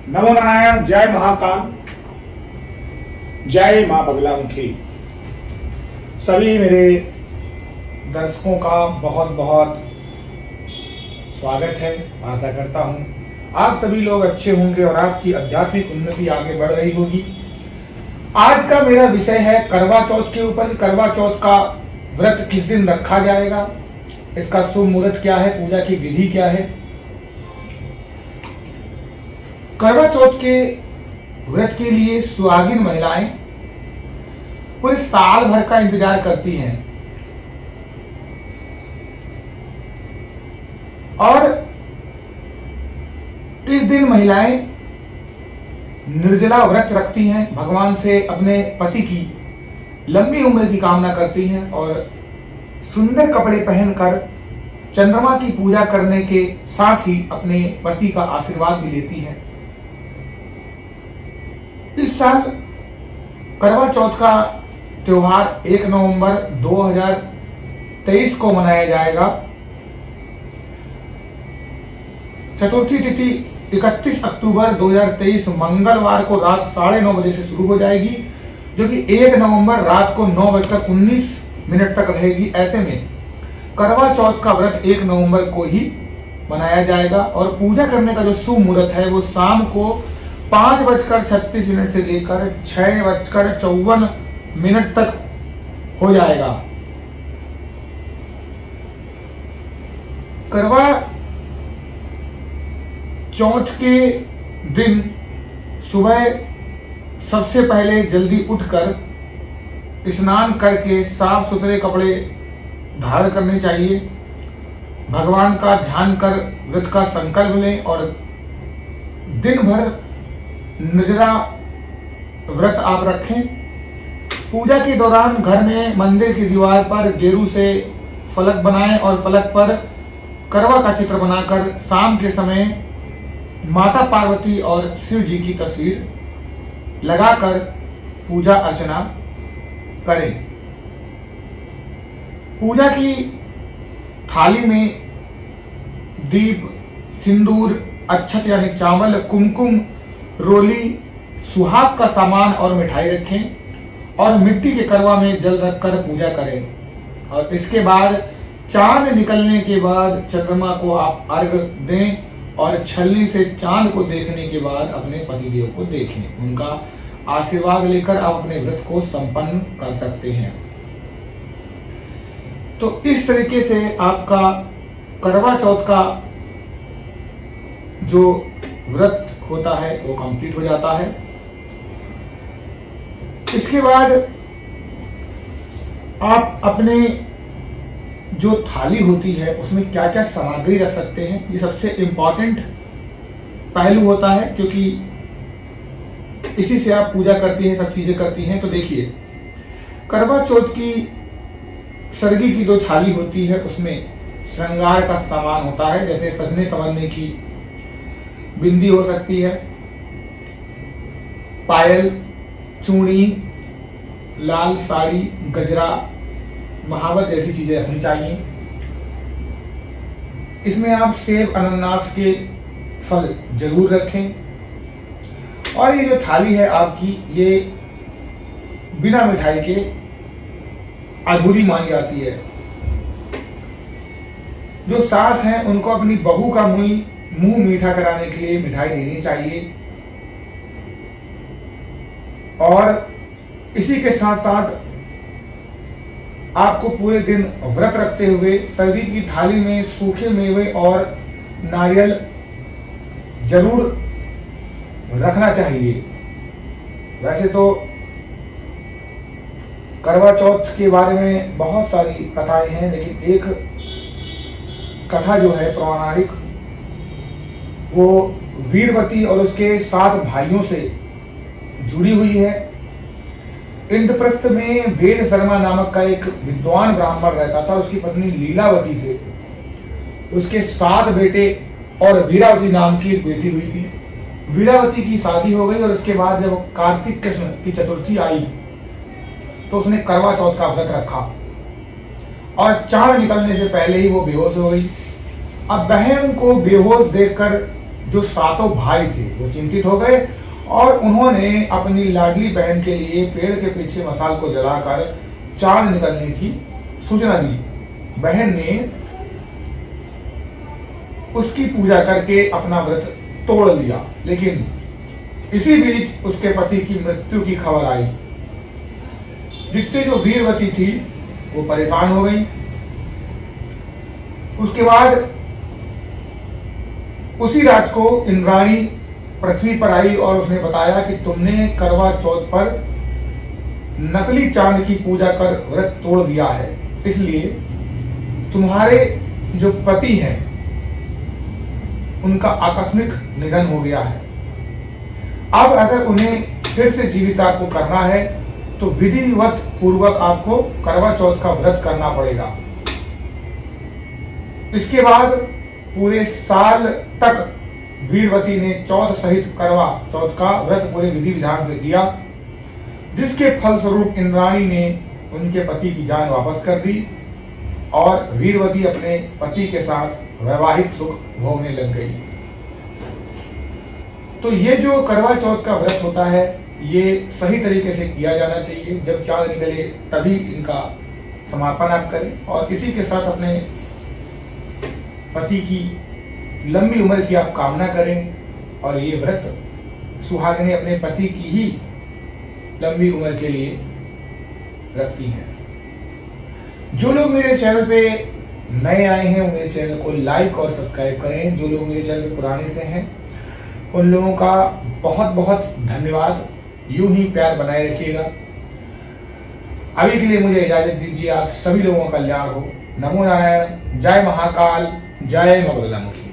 नमो नारायण। जय महाकाल, जय मां बगलामुखी। सभी मेरे दर्शकों का बहुत बहुत स्वागत है। आशा करता हूं आप सभी लोग अच्छे होंगे और आपकी आध्यात्मिक उन्नति आगे बढ़ रही होगी। आज का मेरा विषय है करवा चौथ के ऊपर। करवा चौथ का व्रत किस दिन रखा जाएगा, इसका शुभ मुहूर्त क्या है, पूजा की विधि क्या है। करवा चौथ के व्रत के लिए सुहागिन महिलाएं पूरे साल भर का इंतजार करती हैं और इस दिन महिलाएं निर्जला व्रत रखती हैं, भगवान से अपने पति की लंबी उम्र की कामना करती हैं और सुंदर कपड़े पहनकर चंद्रमा की पूजा करने के साथ ही अपने पति का आशीर्वाद भी लेती हैं। इस साल करवा चौथ का त्योहार 1 नवंबर 2023 को मनाया जाएगा। चतुर्थी तिथि 31 अक्टूबर 2023 मंगलवार को रात 9:30 बजे से शुरू हो जाएगी, जो कि 1 नवंबर रात को 9:19 तक रहेगी। ऐसे में करवा चौथ का व्रत 1 नवंबर को ही मनाया जाएगा और पूजा करने का जो शुभ मुहूर्त है वो शाम को 5:36 से लेकर 6:54 तक हो जाएगा। करवा चौथ के दिन सुबह सबसे पहले जल्दी उठकर स्नान करके साफ सुथरे कपड़े धारण करने चाहिए। भगवान का ध्यान कर व्रत का संकल्प लें और दिन भर निर्जला व्रत आप रखें। पूजा के दौरान घर में मंदिर की दीवार पर गेरू से फलक बनाएं और फलक पर करवा का चित्र बनाकर शाम के समय माता पार्वती और शिव जी की तस्वीर लगाकर पूजा अर्चना करें। पूजा की थाली में दीप, सिंदूर, अक्षत यानी चावल, कुमकुम, रोली, सुहाग का सामान और मिठाई रखें और मिट्टी के करवा में जल रखकर पूजा करें और इसके बाद चांद निकलने के बाद चंद्रमा को आप अर्घ दें और छलनी से चांद को देखने के बाद अपने पतिदेव को देखें। उनका आशीर्वाद लेकर आप अपने व्रत को संपन्न कर सकते हैं। तो इस तरीके से आपका करवा चौथ का जो व्रत होता है वो कंप्लीट हो जाता है। इसके बाद आप अपने जो थाली होती है उसमें क्या क्या सामग्री रख सकते हैं, ये सबसे इंपॉर्टेंट पहलू होता है, क्योंकि इसी से आप पूजा करती हैं, सब चीजें करती हैं। तो देखिए, करवा चौथ की सरगी की जो थाली होती है उसमें श्रृंगार का सामान होता है, जैसे सजने संवरने की बिंदी हो सकती है, पायल, चूड़ी, लाल साड़ी, गजरा, महावर जैसी चीजें रखनी चाहिए। इसमें आप सेब, अनानास के फल जरूर रखें और ये जो थाली है आपकी, ये बिना मिठाई के अधूरी मानी जाती है। जो सास हैं उनको अपनी बहू का मुंह मीठा कराने के लिए मिठाई देनी चाहिए और इसी के साथ साथ आपको पूरे दिन व्रत रखते हुए सर्दी की थाली में सूखे मेवे और नारियल जरूर रखना चाहिए। वैसे तो करवा चौथ के बारे में बहुत सारी कथाएं हैं, लेकिन एक कथा जो है पौराणिक, वो वीरवती और उसके 7 भाइयों से जुड़ी हुई है। इंद्रप्रस्थ में वेद शर्मा नामक का एक विद्वान ब्राह्मण रहता था। उसकी पत्नी लीलावती से उसके 7 बेटे और वीरावती नाम की एक बेटी हुई थी। वीरावती की शादी हो गई और उसके बाद जब कार्तिक कृष्ण की चतुर्थी आई तो उसने करवा चौथ का व्रत रखा और चांद निकलने से पहले ही वो बेहोश हो गई। अब बहन को बेहोश देखकर जो सातों भाई थे वो चिंतित हो गए और उन्होंने अपनी लाडली बहन के लिए पेड़ के पीछे मसाल को जलाकर चांद निकलने की सूचना दी। बहन ने उसकी पूजा करके अपना व्रत तोड़ लिया, लेकिन इसी बीच उसके पति की मृत्यु की खबर आई, जिससे जो वीरवती थी वो परेशान हो गई। उसके बाद उसी रात को इंद्राणी पृथ्वी पर आई और उसने बताया कि तुमने करवा चौथ पर नकली चांद की पूजा कर व्रत तोड़ दिया है, इसलिए तुम्हारे जो पति हैं उनका आकस्मिक निधन हो गया है। अब अगर उन्हें फिर से जीविता को करना है तो विधिवत पूर्वक आपको करवा चौथ का व्रत करना पड़ेगा। इसके बाद पूरे साल तक वीरवती ने चौथ सहित करवा चौथ का व्रत पूरे विधि विधान से किया, जिसके फलस्वरूप इंद्राणी ने उनके पति की जान वापस कर दी और वीरवती अपने पति के साथ वैवाहिक सुख भोगने लग गई। तो ये जो करवा चौथ का व्रत होता है ये सही तरीके से किया जाना चाहिए। जब चांद निकले तभी इनका समापन आप करें और इसी के साथ अपने पति की लंबी उम्र की आप कामना करें। और ये व्रत सुहागिनें अपने पति की ही लंबी उम्र के लिए रखती हैं। जो लोग मेरे चैनल पे नए आए हैं वो मेरे चैनल को लाइक और सब्सक्राइब करें। जो लोग मेरे चैनल पे पुराने से हैं उन लोगों का बहुत बहुत धन्यवाद। यूं ही प्यार बनाए रखिएगा। अभी के लिए मुझे इजाजत दीजिए। आप सभी लोगों का कल्याण हो। नमो नारायण। जय महाकाल, जय बगलामुखी।